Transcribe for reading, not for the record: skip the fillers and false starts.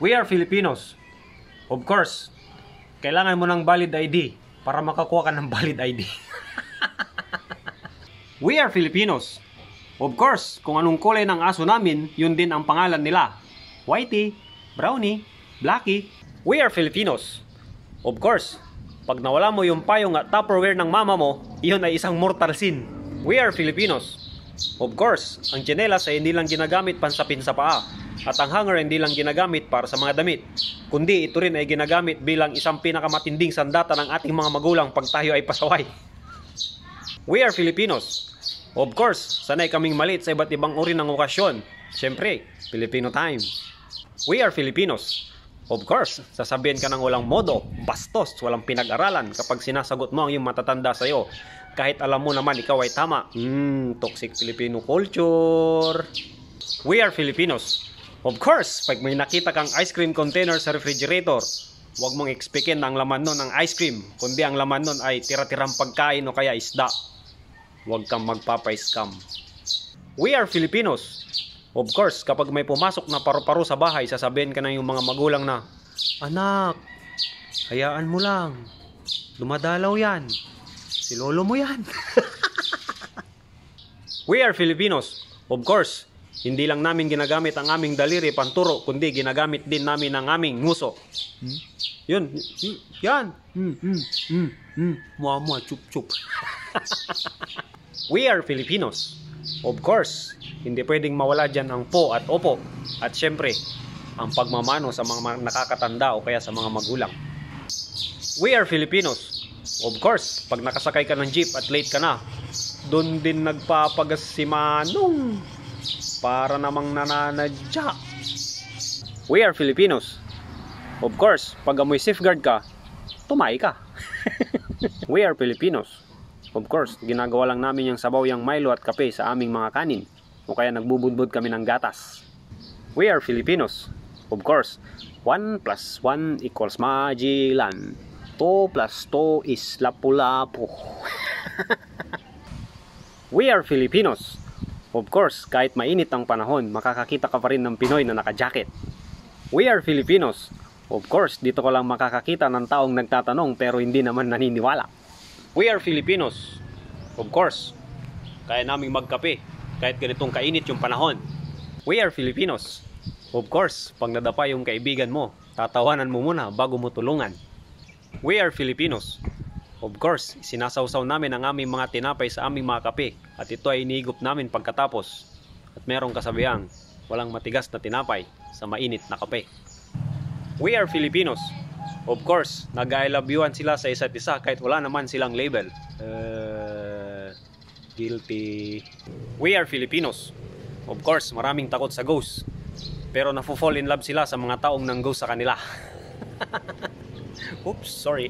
We are Filipinos. Of course, kailangan mo ng valid ID para makakuha ka ng valid ID. We are Filipinos. Of course, kung anong kulay ng aso namin, yun din ang pangalan nila. Whitey, Brownie, Blackie. We are Filipinos. Of course, pag nawala mo yung payong at Tupperware ng mama mo, iyon ay isang mortal sin. We are Filipinos. Of course, ang tsinelas ay hindi lang ginagamit pansapin sa paa. At ang hanger hindi lang ginagamit para sa mga damit, kundi ito rin ay ginagamit bilang isang pinakamatinding sandata ng ating mga magulang pag tayo ay pasaway. We are Filipinos. Of course, sanay kaming malit sa iba't ibang uri ng okasyon. Siyempre, Filipino time. We are Filipinos. Of course, sasabihin ka ng walang modo, bastos, walang pinag-aralan kapag sinasagot mo ang iyong matatanda sa iyo. Kahit alam mo naman ikaw ay tama. Toxic Filipino culture. We are Filipinos. Of course, pag may nakita kang ice cream container sa refrigerator, huwag mong expectin na ang laman nun ang ice cream, kundi ang laman nun ay tira-tirang pagkain o kaya isda. Huwag kang magpapa-scam. We are Filipinos. Of course, kapag may pumasok na paru-paro sa bahay, sasabihin ka na yung mga magulang na, "Anak, hayaan mo lang. Dumadalaw yan. Si lolo mo yan." We are Filipinos. Of course, hindi lang namin ginagamit ang aming daliri panturo, kundi ginagamit din namin ang aming nguso. Yun. Yan. Muamua, chup-chup. We are Filipinos. Of course, hindi pwedeng mawala dyan ang po at opo. At syempre, ang pagmamano sa mga nakakatanda o kaya sa mga magulang. We are Filipinos. Of course, pag nakasakay ka ng jeep at late ka na, doon din nagpapagas si Manong. Para namang nananadya. We are Filipinos. Of course, pag amoy safeguard ka, tumay ka. We are Filipinos. Of course, ginagawa lang namin yung sabaw yung Milo at kape sa aming mga kanin. O kaya nagbubudbud kami ng gatas. We are Filipinos. Of course, 1 + 1 = Magellan. 2 + 2 is Lapu-Lapu. We are Filipinos. Of course, kahit mainit ang panahon, makakakita ka pa rin ng Pinoy na naka-jacket. We are Filipinos. Of course, dito ka lang makakakita ng taong nagtatanong pero hindi naman naniniwala. We are Filipinos. Of course, kaya naming magkape kahit ganitong kainit yung panahon. We are Filipinos. Of course, pag nadapa yung kaibigan mo, tatawanan mo muna bago mo tulungan. We are Filipinos. Of course, sinasawsaw namin ang aming mga tinapay sa aming mga kape at ito ay inihigop namin pagkatapos. At merong kasabihang, walang matigas na tinapay sa mainit na kape. We are Filipinos. Of course, nag-I love you-an sila sa isa't isa kahit wala naman silang label. Guilty. We are Filipinos. Of course, maraming takot sa ghost. Pero nafo-fall in love sila sa mga taong nang ghost sa kanila. Oops, sorry.